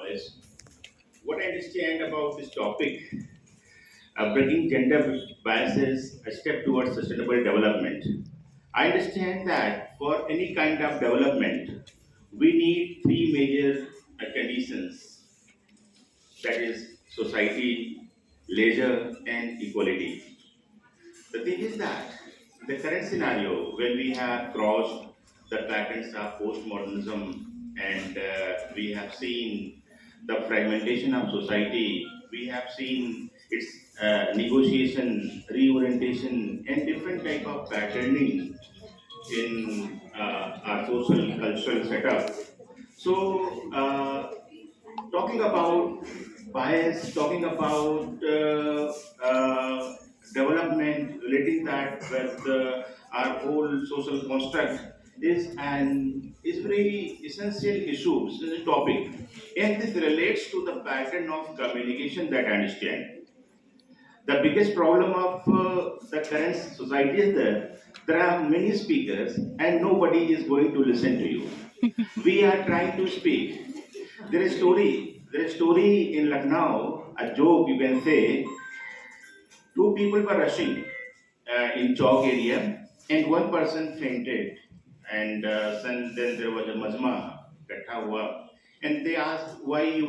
knowledge. What I understand about this topic, breaking gender biases, a step towards sustainable development. I understand that for any kind of development, we need three major conditions, that is society, leisure, and equality. The thing is that the current scenario, when we have crossed the patterns of postmodernism and we have seen the fragmentation of society, we have seen its negotiation, reorientation, and different type of patterning in our social cultural setup. So, talking about bias, talking about development, relating that with our whole social construct is very essential issue, essential topic, and this relates to the pattern of communication that I understand. The biggest problem of the current society is that there are many speakers and nobody is going to listen to you. We are trying to speak. There is story in Lucknow, a joke you can say. Two people were rushing in Chowk area, and one person fainted, and then there was a majma katha hua, and they asked why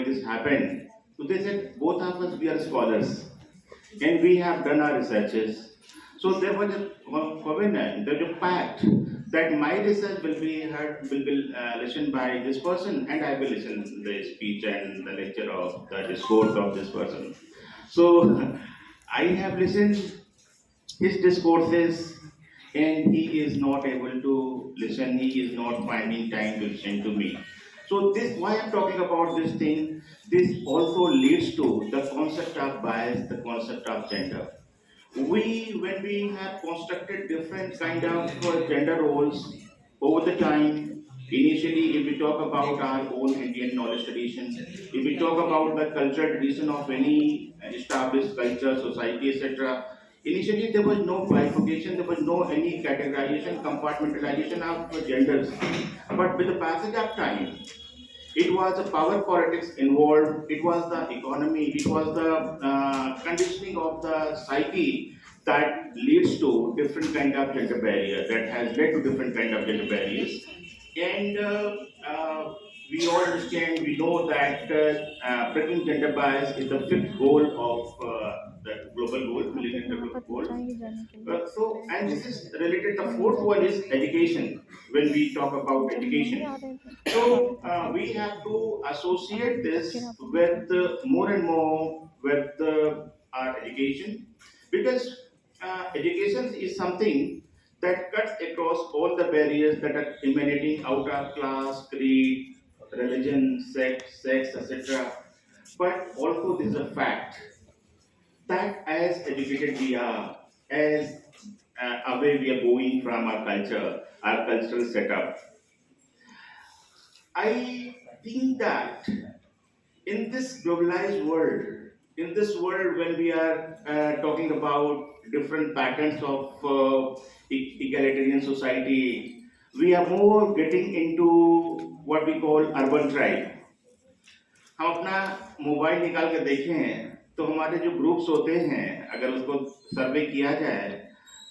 this happened. So they said both of us we are scholars and we have done our researches. So there was a covenant, there was a pact that my research will be heard, will be listened by this person, and I will listen the speech and the lecture of the discourse of this person. So I have listened his discourses, and he is not able to listen. He is not finding time to listen to me. So this, why I'm talking about this thing. This also leads to the concept of bias, the concept of gender. When we have constructed different kind of gender roles over the time. Initially, if we talk about our own Indian knowledge tradition, if we talk about the cultural tradition of any established culture, society, etc., initially there was no bifurcation, there was no any categorization, compartmentalization of genders. But with the passage of time, it was the power politics involved, it was the economy, it was the conditioning of the psyche that leads to different kind of gender barrier, that has led to different kind of gender barriers. And we all understand, we know that breaking gender bias is the fifth goal of the global goal, Millennium Development Goal. And this is related, the fourth one is education, when we talk about education. So we have to associate this with more and more with our education, because education is something that cuts across all the barriers that are emanating out of class, creed, religion, sex, etc. But also, this is a fact that as educated we are, as away we are going from our culture, our cultural setup, I think that in this globalized world, in this world when we are talking about different patterns of egalitarian society, we are more getting into what we call urban tribe. हम अपना mobile निकाल के देखें तो हमारे जो groups होते हैं, अगर उसको सर्वे किया जाए,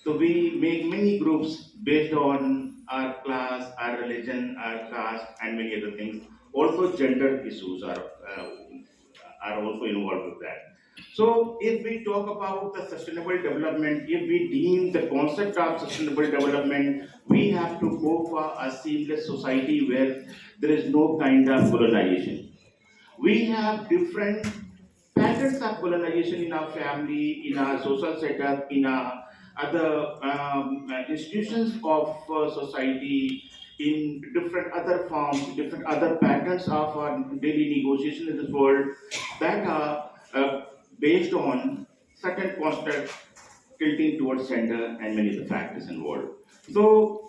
तो we make many groups based on our class, our religion, our caste, and many other things. Also, gender issues are also involved with that. So, if we talk about the sustainable development, if we deem the concept of sustainable development, we have to go for a seamless society where there is no kind of colonization. We have different patterns of colonization in our family, in our social setup, in our other institutions of society, in different other forms, different other patterns of our daily negotiation in this world that are based on certain constructs tilting towards gender and many of the factors involved. So,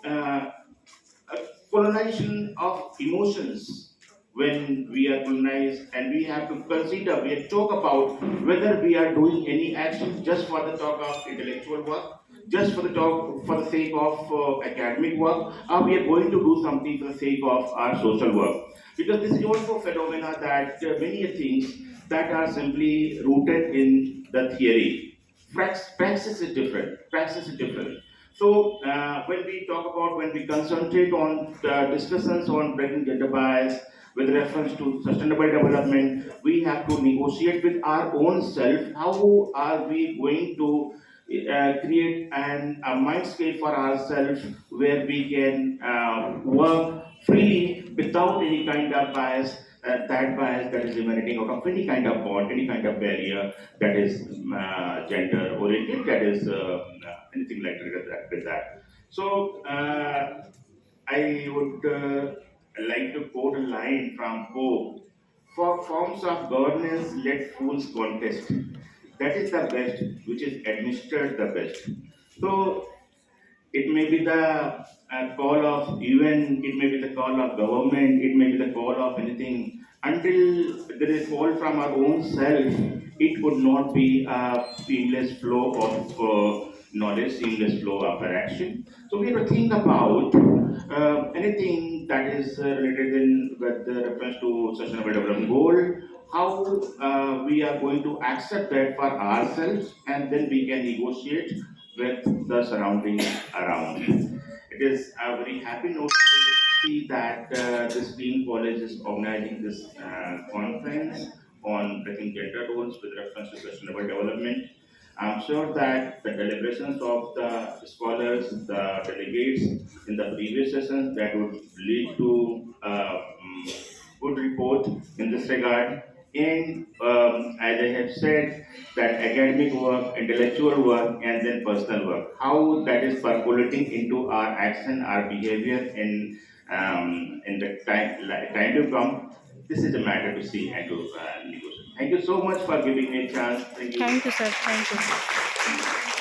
colonization of emotions, when we are colonized, and we have to consider, we have to talk about whether we are doing any action just for the talk of intellectual work, just for the talk, for the sake of academic work, or we are going to do something for the sake of our social work. because this is also phenomena that many things that are simply rooted in the theory. Praxis is different. Praxis is different. So when we talk about, when we concentrate on discussions on breaking gender bias with reference to sustainable development, we have to negotiate with our own self. How are we going to create a mindscape for ourselves where we can work freely without any kind of bias, that bias that is emanating out of any kind of bond, any kind of barrier that is gender oriented, that is anything like that. So I would like to quote a line from Pope: "For forms of governance, let fools contest. That is the best, which is administered the best." So it may be the call of UN, it may be the call of government, it may be the call of anything. Until there is call from our own self, it would not be a seamless flow of knowledge, seamless flow of our action. So we have to think about anything that is related in with the reference to sustainable development goal, how we are going to accept that for ourselves, and then we can negotiate with the surroundings around. It is a very happy note to see that this Green College is organizing this conference on breaking gender roles with reference to sustainable development. I'm sure that the deliberations of the scholars, the delegates in the previous sessions, that would lead to good report in this regard. And as I have said, that academic work, intellectual work, and then personal work, how that is percolating into our action, our behavior in the time to come. This is a matter to see and to negotiate. Thank you so much for giving me a chance. Thank you. Thank you, sir. Thank you.